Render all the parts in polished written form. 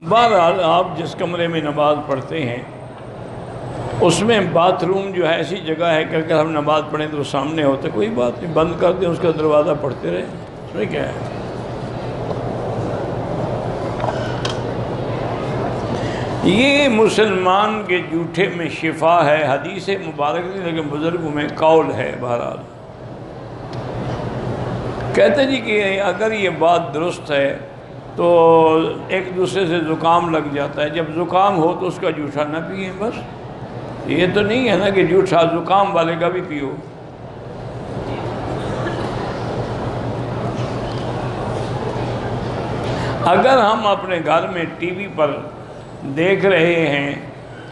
بہرحال آپ جس کمرے میں نماز پڑھتے ہیں اس میں باتھ روم جو ہے ایسی جگہ ہے کہ اگر ہم نماز پڑھیں تو سامنے ہوتا ہے، کوئی بات نہیں، بند کر دیں اس کا دروازہ، پڑھتے رہیں، اس میں کیا ہے۔ یہ مسلمان کے جھوٹے میں شفا ہے، حدیث مبارک نہیں لیکن بزرگوں میں قول ہے۔ بہرحال کہتے جی کہ اگر یہ بات درست ہے تو ایک دوسرے سے زکام لگ جاتا ہے، جب زکام ہو تو اس کا جھوٹا نہ پئیں، بس۔ یہ تو نہیں ہے نا کہ جھوٹا زکام والے کا بھی پیو۔ اگر ہم اپنے گھر میں ٹی وی پر دیکھ رہے ہیں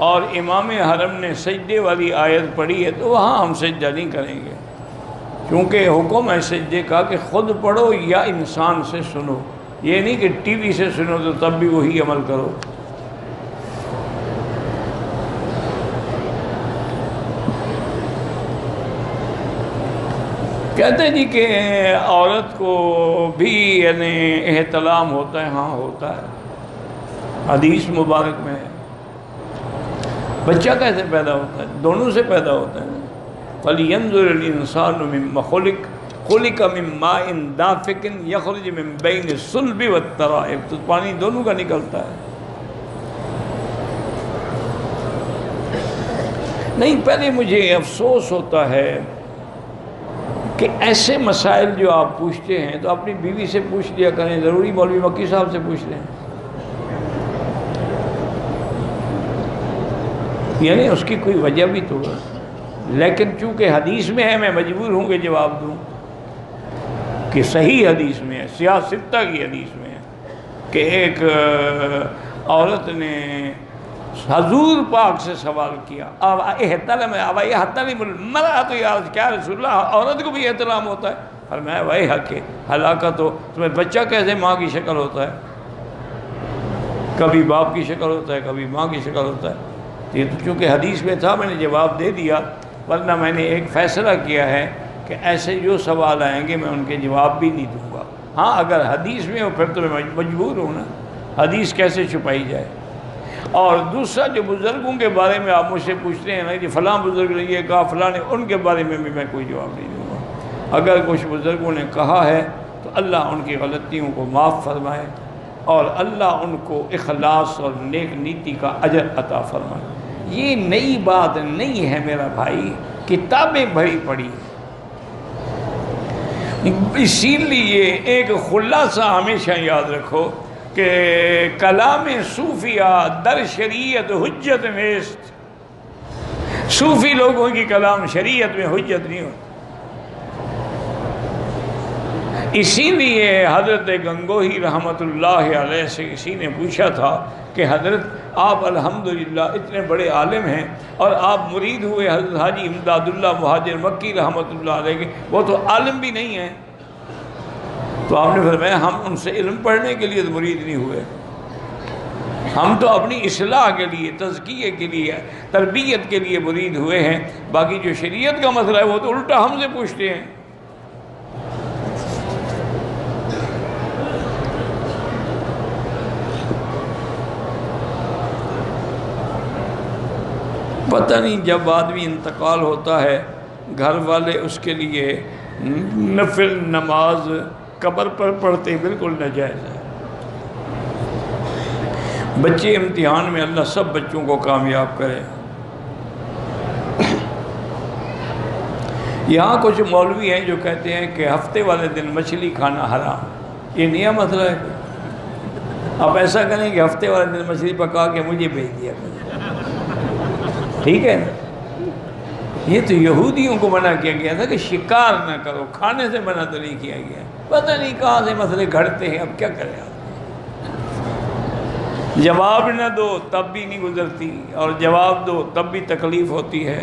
اور امام حرم نے سجدے والی آیت پڑھی ہے تو وہاں ہم سجدہ نہیں کریں گے، کیونکہ حکم ہے سجدے کا کہ خود پڑھو یا انسان سے سنو، یہ نہیں کہ ٹی وی سے سنو تو تب بھی وہی عمل کرو۔ کہتے ہیں جی کہ عورت کو بھی یعنی احتلام ہوتا ہے، ہاں ہوتا ہے، حدیث مبارک میں ہے۔ بچہ کیسے پیدا ہوتا ہے؟ دونوں سے پیدا ہوتا ہے۔ فَلْيَنْظُرِ الْإِنسَانُ مِمَّا خُلِقَ مِن مَاءٍ دَافِقٍ يَخْرُجُ مِن بَيْنِ الصُّلْبِ وَالتَّرَائِبِ، تو پانی دونوں کا نکلتا ہے۔ نہیں، پہلے مجھے افسوس ہوتا ہے کہ ایسے مسائل جو آپ پوچھتے ہیں تو اپنی بیوی سے پوچھ لیا کریں، ضروری مولوی مکی صاحب سے پوچھ لیں، یعنی اس کی کوئی وجہ بھی تو ہے۔ لیکن چونکہ حدیث میں ہے میں مجبور ہوں کہ جواب دوں، کہ صحیح حدیث میں ہے، سیاہ ستہ کی حدیث میں ہے کہ ایک عورت نے حضور پاک سے سوال کیا، احتلم المرأۃ یا رسول اللہ، عورت کو بھی احتلام ہوتا ہے؟ فرمایا وہی حق ہے، ہلاکت ہو تمہیں بچہ کیسے ماں کی شکل ہوتا ہے، کبھی باپ کی شکل ہوتا ہے کبھی ماں کی شکل ہوتا ہے۔ یہ تو چونکہ حدیث میں تھا میں نے جواب دے دیا، ورنہ میں نے ایک فیصلہ کیا ہے کہ ایسے جو سوال آئیں گے میں ان کے جواب بھی نہیں دوں گا۔ ہاں اگر حدیث میں ہو پھر تو میں مجبور ہوں نا، حدیث کیسے چھپائی جائے۔ اور دوسرا جو بزرگوں کے بارے میں آپ مجھ سے پوچھتے ہیں نا کہ فلاں بزرگ نے یہ کہا فلاں نے، ان کے بارے میں بھی میں کوئی جواب نہیں دوں گا۔ اگر کچھ بزرگوں نے کہا ہے تو اللہ ان کی غلطیوں کو معاف فرمائے اور اللہ ان کو اخلاص اور نیک نیتی کا اجر عطا فرمائے۔ یہ نئی بات نہیں ہے میرا بھائی، کتابیں بھری پڑی۔ اسی لیے ایک خلاصہ ہمیشہ یاد رکھو کہ کلام صوفیہ در شریعت حجت نیست، صوفی لوگوں کی کلام شریعت میں حجت نہیں ہوتا۔ اسی لیے حضرت گنگوہی رحمۃ اللہ علیہ سے کسی نے پوچھا تھا کہ حضرت آپ الحمدللہ اتنے بڑے عالم ہیں اور آپ مرید ہوئے حضرت حاجی امداد اللہ مہاجر مکی رحمۃ اللہ علیہ کے، وہ تو عالم بھی نہیں ہیں۔ تو آپ نے فرمایا ہم ان سے علم پڑھنے کے لیے تو مرید نہیں ہوئے، ہم تو اپنی اصلاح کے لیے، تزکیے کے لیے، تربیت کے لیے مرید ہوئے ہیں، باقی جو شریعت کا مسئلہ ہے وہ تو الٹا ہم سے پوچھتے ہیں۔ پتہ نہیں جب آدمی انتقال ہوتا ہے گھر والے اس کے لیے نفل نماز قبر پر پڑھتے بالکل ناجائز ہے۔ بچے امتحان میں اللہ سب بچوں کو کامیاب کرے۔ یہاں کچھ مولوی ہیں جو کہتے ہیں کہ ہفتے والے دن مچھلی کھانا حرام، یہ نیا مسئلہ ہے۔ آپ ایسا کریں کہ ہفتے والے دن مچھلی پکا کے مجھے بھیج دیا کریں، ٹھیک ہے نا؟ یہ تو یہودیوں کو منع کیا گیا تھا کہ شکار نہ کرو، کھانے سے منع تو نہیں کیا گیا۔ پتہ نہیں کہاں سے مسئلے گھڑتے ہیں، اب کیا کریں آپ؟ جواب نہ دو تب بھی نہیں گزرتی، اور جواب دو تب بھی تکلیف ہوتی ہے۔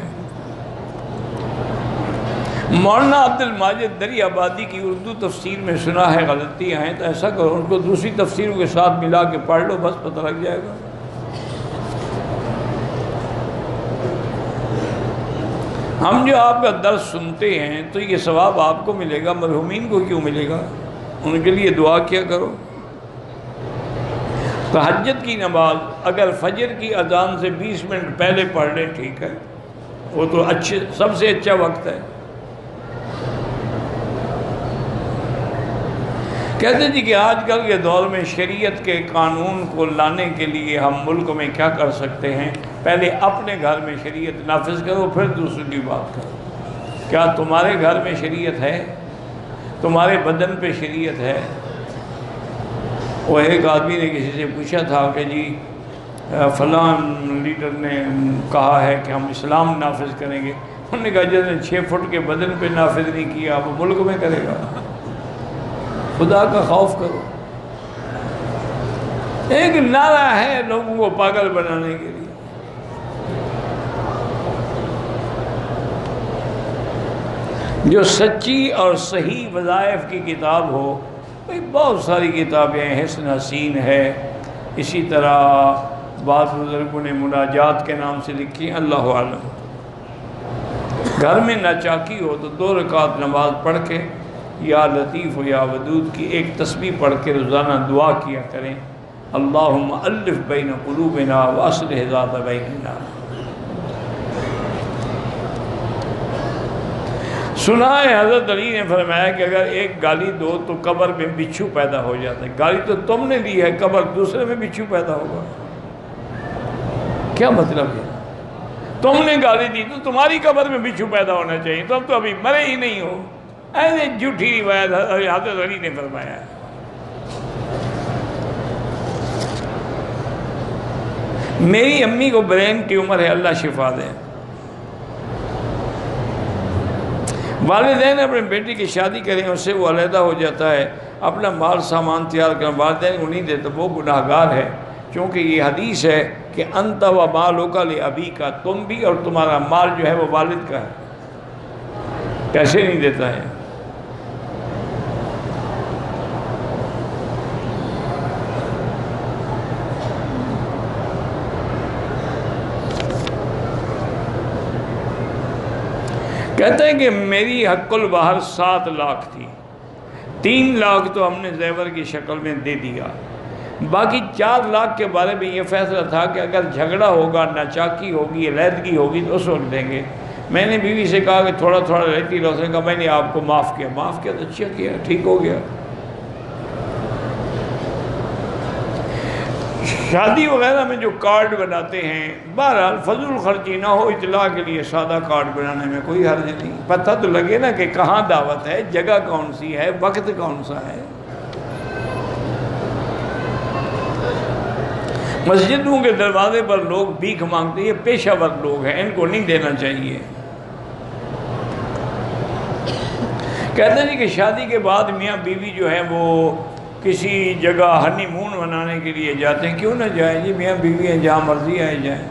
مولانا عبد الماجد دری آبادی کی اردو تفسیر میں سنا ہے غلطیاں ہیں، تو ایسا کرو ان کو دوسری تفسیروں کے ساتھ ملا کے پڑھ لو، بس پتہ لگ جائے گا۔ ہم جو آپ کا درس سنتے ہیں تو یہ ثواب آپ کو ملے گا، مرحومین کو کیوں ملے گا؟ ان کے لیے دعا کیا کرو۔ تہجد کی نماز اگر فجر کی اذان سے 20 منٹ پہلے پڑھ لیں ٹھیک ہے، وہ تو سب سے اچھا وقت ہے۔ کہتے جی کہ آج کل کے دور میں شریعت کے قانون کو لانے کے لیے ہم ملک میں کیا کر سکتے ہیں؟ پہلے اپنے گھر میں شریعت نافذ کرو، پھر دوسروں کی بات کرو۔ کیا تمہارے گھر میں شریعت ہے؟ تمہارے بدن پہ شریعت ہے؟ وہ ایک آدمی نے کسی سے پوچھا تھا کہ جی فلاں لیڈر نے کہا ہے کہ ہم اسلام نافذ کریں گے۔ انہوں نے کہا جس نے 6 فٹ کے بدن پہ نافذ نہیں کیا وہ ملک میں کرے گا؟ خدا کا خوف کرو۔ ایک نعرہ ہے لوگوں کو پاگل بنانے کے لیے۔ جو سچی اور صحیح وظائف کی کتاب ہو، بھئی بہت ساری کتابیں ہیں، حسن حسین ہے، اسی طرح بعض بزرگوں نے مناجات کے نام سے لکھی، اللہ عالم۔ گھر میں ناچاکی ہو تو 2 رکعت نماز پڑھ کے یا لطیف و یا ودود کی ایک تسبیح پڑھ کے روزانہ دعا کیا کریں، اللہم الف بین قلوبنا واصلح ذات بیننا۔ سنا ہے حضرت علی نے فرمایا کہ اگر ایک گالی دو تو قبر میں بچھو پیدا ہو جاتا ہے۔ گالی تو تم نے دی ہے، قبر دوسرے میں بچھو پیدا ہوگا۔ کیا مطلب ہے؟ تم نے گالی دی تو تمہاری قبر میں بچھو پیدا ہونا چاہیے، تم تو ابھی مرے ہی نہیں ہو۔ ایسے جھوٹی روایت حضرت علی نے فرمایا ہے۔ میری امی کو برین ٹیومر ہے، اللہ شفا دے۔ والدین اپنے بیٹی کی شادی کریں، اس سے وہ علیحدہ ہو جاتا ہے، اپنا مال سامان تیار کریں، والدین کو نہیں دیتا، وہ گناہ گار ہے، کیونکہ یہ حدیث ہے کہ انت و مالک لابیک، تم بھی اور تمہارا مال جو ہے وہ والد کا ہے، کیسے نہیں دیتا ہے؟ کہتے ہیں کہ میری حق البحر 7 لاکھ تھی، 3 لاکھ تو ہم نے زیور کی شکل میں دے دیا، باقی 4 لاکھ کے بارے میں یہ فیصلہ تھا کہ اگر جھگڑا ہوگا، ناچاکی ہوگی، علیحدگی ہوگی تو اس وقت دیں گے۔ میں نے بیوی سے کہا کہ تھوڑا تھوڑا رہتی رہو، اس نے کہا میں نے آپ کو معاف کیا۔ معاف کیا تو اچھا کیا، ٹھیک ہو گیا۔ شادی وغیرہ میں جو کارڈ بناتے ہیں، بہرحال فضول خرچی نہ ہو، اطلاع کے لیے سادہ کارڈ بنانے میں کوئی حرج نہیں، پتہ تو لگے نا کہ کہاں دعوت ہے، جگہ کون سی ہے، وقت کون سا ہے۔ مسجدوں کے دروازے پر لوگ بھیک مانگتے ہیں، یہ پیشہ ور لوگ ہیں، ان کو نہیں دینا چاہیے۔ کہتے ہیں کہ شادی کے بعد میاں بیوی جو ہے وہ کسی جگہ ہنی مون منانے کے لیے جاتے ہیں، کیوں نہ جائیں جی، میاں بیوی ہیں، جہاں مرضی آئے جائیں۔